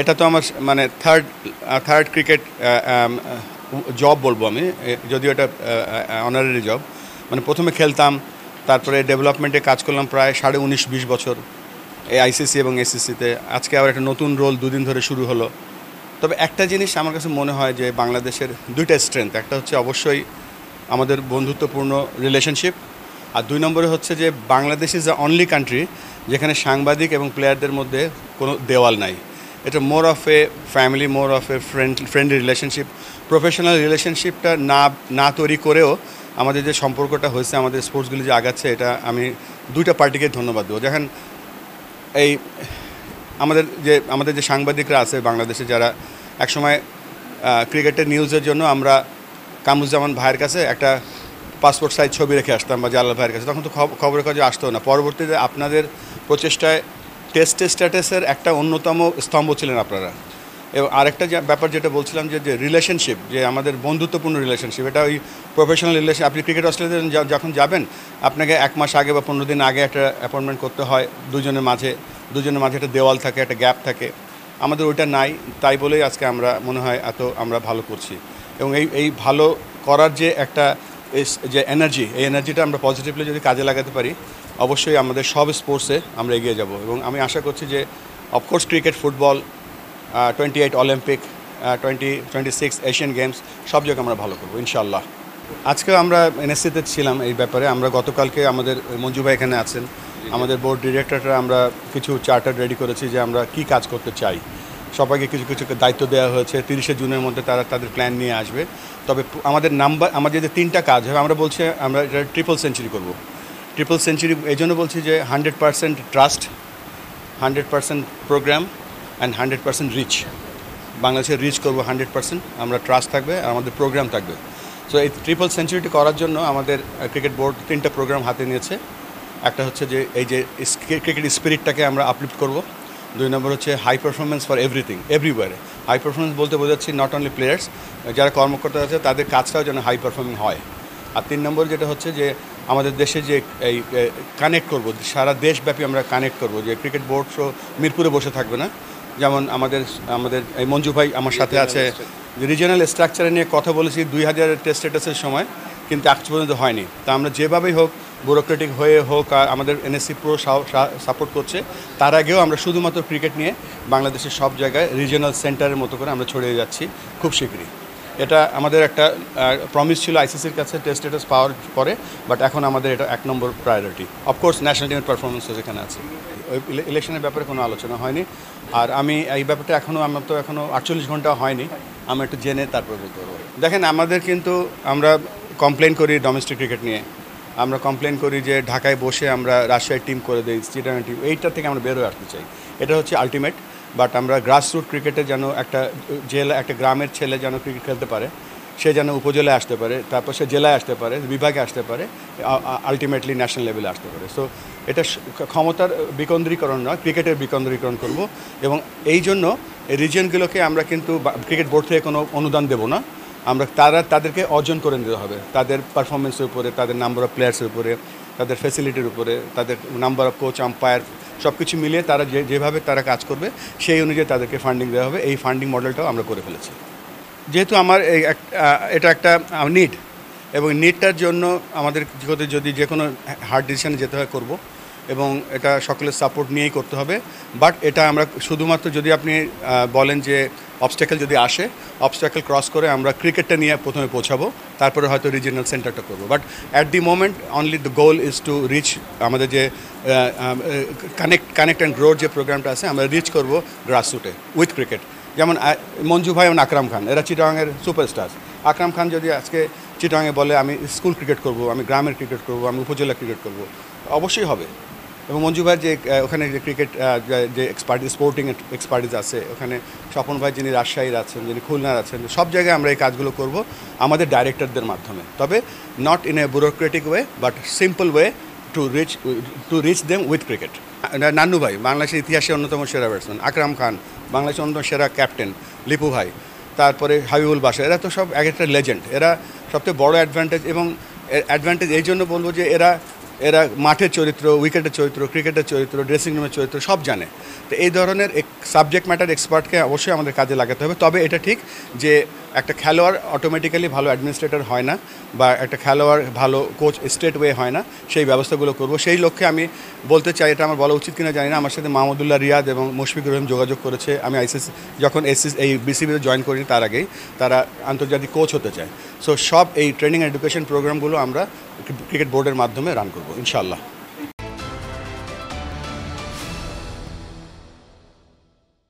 এটা তো আমার মানে থার্ড ক্রিকেট জব বলবো আমি, যদিও এটা অনারারি জব। মানে প্রথমে খেলতাম, তারপরে ডেভেলপমেন্টে কাজ করলাম প্রায় 19.5-20 বছর এই আইসিসি এবং এসিসিতে। আজকে আবার একটা নতুন রোল দুদিন ধরে শুরু হলো। তবে একটা জিনিস আমার কাছে মনে হয় যে বাংলাদেশের দুইটা স্ট্রেংথ, একটা হচ্ছে অবশ্যই আমাদের বন্ধুত্বপূর্ণ রিলেশনশিপ, আর 2 নম্বরে হচ্ছে যে Bangladesh is the only country যেখানে সাংবাদিক এবং প্লেয়ারদের মধ্যে কোনো দেওয়াল নাই। এটা more of a family, more of a friendly relationship. Professional রিলেশনশিপটা না তৈরি করেও আমাদের যে সম্পর্কটা হয়েছে, আমাদের স্পোর্টসগুলি যে আগাচ্ছে, এটা আমি দুইটা পার্টিকে ধন্যবাদ দেবো। দেখেন এই আমাদের যে সাংবাদিকরা আছে বাংলাদেশে, যারা একসময় ক্রিকেটের নিউজের জন্য আমরা কামরুজ্জামান ভাইয়ের কাছে একটা পাসপোর্ট সাইজ ছবি রেখে আসতাম, বা জালাল ভাইয়ের কাছে, তখন তো খবরের কাগজে আসতো না। পরবর্তীতে আপনাদের প্রচেষ্টায় টেস্ট স্ট্যাটাসের একটা অন্যতম স্তম্ভ ছিলেন আপনারা। এবং আরেকটা ব্যাপার যেটা বলছিলাম যে রিলেশনশিপ, যে আমাদের বন্ধুত্বপূর্ণ রিলেশনশিপ, এটা ওই প্রফেশনাল রিলেশন। আপনি ক্রিকেট অস্ট্রেলিয়াতে যখন যাবেন, আপনাকে 1 মাস আগে বা 15 দিন আগে একটা অ্যাপয়েন্টমেন্ট করতে হয়। দুজনের মাঝে একটা দেওয়াল থাকে, একটা গ্যাপ থাকে। আমাদের ওইটা নাই, তাই বলেই আজকে আমরা মনে হয় আমরা ভালো করছি। এবং এই ভালো করার যে একটা যে এনার্জি, এই এনার্জিটা আমরা পজিটিভলি যদি কাজে লাগাতে পারি, অবশ্যই আমাদের সব স্পোর্টসে আমরা এগিয়ে যাব। এবং আমি আশা করছি যে of course cricket, football, 28 Olympic, 2026 Asian games, সব জায়গায় আমরা ভালো করবো ইনশাআল্লাহ। আজকে আমরা এনএসসিতে ছিলাম এই ব্যাপারে। আমরা গতকালকে আমাদের মঞ্জু ভাই এখানে আছেন, আমাদের বোর্ড ডিরেক্টররা আমরা কিছু চার্টার রেডি করেছি যে আমরা কি কাজ করতে চাই। সবাইকে কিছু কিছু দায়িত্ব দেওয়া হয়েছে। 30শে জুনের মধ্যে তারা তাদের প্ল্যান নিয়ে আসবে। তবে আমাদের যে 3টা কাজ হবে, আমরা বলছি আমরা এটা ট্রিপল সেঞ্চুরি করব। ট্রিপল সেঞ্চুরি এই জন্য বলছি যে 100% ট্রাস্ট, 100% প্রোগ্রাম অ্যান্ড 100% রিচ। বাংলাদেশের রিচ করবো 100%, আমরা ট্রাস্ট থাকবে আর আমাদের প্রোগ্রাম থাকবে। সো এই ট্রিপল সেঞ্চুরিটি করার জন্য আমাদের ক্রিকেট বোর্ড 3টা প্রোগ্রাম হাতে নিয়েছে। একটা হচ্ছে যে এই যে ক্রিকেট স্পিরিটটাকে আমরা আপলিফ্ট করব। 2 নম্বর হচ্ছে high performance for everything, everywhere. High performance বলতে বোঝাচ্ছি নট অনলি প্লেয়ার্স, যারা কর্মকর্তা আছে তাদের কাজটাও যেন হাই পারফর্মিং হয়। আর 3 নম্বর যেটা হচ্ছে যে আমাদের দেশে যে এই কানেক্ট করব, সারা দেশব্যাপী আমরা কানেক্ট করব, যে ক্রিকেট বোর্ড তো মিরপুরে বসে থাকবে না। যেমন আমাদের এই মঞ্জু ভাই আমার সাথে আছে, রিজিয়নাল স্ট্রাকচারে নিয়ে কথা বলেছি 2000 টেস্ট স্ট্যাটাসের সময়, কিন্তু আজ পর্যন্ত হয়নি। তা আমরা যেভাবেই হোক, ব্যুরোক্রেটিক হয়ে হোক, আমাদের এনএসসি পুরো সাপোর্ট করছে। তার আগেও আমরা শুধুমাত্র ক্রিকেট নিয়ে বাংলাদেশের সব জায়গায় রিজিয়নাল সেন্টারের মতো করে আমরা ছড়িয়ে যাচ্ছি খুব শীঘ্রই। এটা আমাদের একটা প্রমিস ছিল আইসিসির কাছে টেস্ট স্ট্যাটাস পাওয়ার পরে, বাট এখন আমাদের এটা 1 নম্বর প্রায়োরিটি। অফকোর্স ন্যাশনাল টিমের পারফরমেন্সও যেখানে আছে। ওই ইলেকশনের ব্যাপারে কোনো আলোচনা হয়নি। আর আমি এই ব্যাপারটা আমার তো এখনও 48 ঘন্টা হয়নি, আমি একটু জেনে তারপর বলতে পারবো। দেখেন, আমাদের কিন্তু আমরা কমপ্লেন করি ডোমেস্টিক ক্রিকেট নিয়ে, আমরা কমপ্লেন করি যে ঢাকায় বসে আমরা রাজশাহীর টিম করে দিই, চিটাগাং টিম, এইটা থেকে আমরা বেরোয় আসতে চাই। এটা হচ্ছে আলটিমেট। বাট আমরা গ্রাসরুট ক্রিকেটে যেন একটা গ্রামের ছেলে যেন ক্রিকেট খেলতে পারে, সে যেন উপজেলায় আসতে পারে, তারপর সে জেলায় আসতে পারে, বিভাগে আসতে পারে, আলটিমেটলি ন্যাশনাল লেভেলে আসতে পারে। সো এটা ক্ষমতার বিকেন্দ্রীকরণ নয়, ক্রিকেটের বিকেন্দ্রীকরণ করব। এবং এই জন্য এই রিজিয়নগুলোকে আমরা কিন্তু ক্রিকেট বোর্ড থেকে কোনো অনুদান দেবো না। আমরা তাদেরকে অর্জন করে নিতে হবে, তাদের পারফরমেন্সের উপরে, তাদের নাম্বার অফ প্লেয়ার্সের উপরে, তাদের ফ্যাসিলিটির উপরে, তাদের নাম্বার অফ কোচ, আম্পায়ার, সব কিছু মিলিয়ে তারা যেভাবে তারা কাজ করবে সেই অনুযায়ী তাদেরকে ফান্ডিং দেওয়া হবে। এই ফান্ডিং মডেলটাও আমরা করে ফেলেছি। যেহেতু আমার এটা একটা নিড, এবং নিডটার জন্য আমাদের যদি যে কোনো হার্ড ডিসিশনে যেতে হয় করব, এবং এটা সকলের সাপোর্ট নিয়েই করতে হবে। বাট এটা আমরা শুধুমাত্র যদি আপনি বলেন যে অবস্ট্যাকেল যদি আসে, অবস্ট্যাকেল ক্রস করে আমরা ক্রিকেটটা নিয়ে প্রথমে পৌঁছাবো, তারপরে হয়তো রিজিয়নাল সেন্টারটা করবো। But at the moment only the goal is to reach, আমাদের যে কানেক্ট অ্যান্ড গ্রোর যে প্রোগ্রামটা আছে, আমরা রিচ করবো গ্রাসরুটে উইথ ক্রিকেট। যেমন মঞ্জু ভাই এবং আকরাম খান, এরা চিটাগাংয়ের সুপারস্টার। আকরাম খান যদি আজকে চিটাগাংয়ে বলে আমি স্কুল ক্রিকেট করব, আমি গ্রামের ক্রিকেট করব, আমি উপজেলা ক্রিকেট করব, অবশ্যই হবে। এবং মঞ্জু ভাই যে ওখানে যে ক্রিকেট যে এক্সপার্টিস, স্পোর্টিং এক্সপার্টিস আছে, ওখানে স্বপন ভাই যিনি রাজশাহীর আছেন, যিনি খুলনার আছেন, সব জায়গায় আমরা এই কাজগুলো করব আমাদের ডাইরেক্টরদের মাধ্যমে। তবে not in a bureaucratic way, but simple way to reach them with cricket. Nannu ভাই বাংলাদেশের ইতিহাসে অন্যতম সেরা ব্যাটসম্যান, আকরাম খান বাংলাদেশের অন্যতম সেরা ক্যাপ্টেন, লিপু ভাই, তারপরে হাবিবুল বাশা, এরা তো সব এক একটা লেজেন্ড। এরা সবচেয়ে বড় অ্যাডভান্টেজ, এবং অ্যাডভান্টেজ এই জন্য বলবো যে এরা এরা মাঠের চরিত্র, উইকেটের চরিত্র, ক্রিকেটের চরিত্র, ড্রেসিং রুমের চরিত্র সব জানে। তো এই ধরনের সাবজেক্ট ম্যাটার এক্সপার্টকে অবশ্যই আমাদের কাজে লাগাতে হবে। তবে এটা ঠিক যে একটা খেলোয়াড় অটোমেটিক্যালি ভালো অ্যাডমিনিস্ট্রেটর হয় না, বা একটা খেলোয়াড় ভালো কোচ স্ট্রেট ওয়ে হয় না। সেই ব্যবস্থাগুলো করব, সেই লক্ষ্যে আমি বলতে চাই, এটা আমার বলা উচিত কিনা জানি না, আমার সাথে মাহমুদুল্লাহ রিয়াদ এবং মুশফিকুর রহিম যোগাযোগ করেছে। আমি যখন এই বিসিবিতে জয়েন করিনি তার আগেই তারা আন্তর্জাতিক কোচ হতে চায়। সো সব এই ট্রেনিং এডুকেশন প্রোগ্রামগুলো আমরা ক্রিকেট বোর্ডের মাধ্যমে রান করব ইনশাআল্লাহ।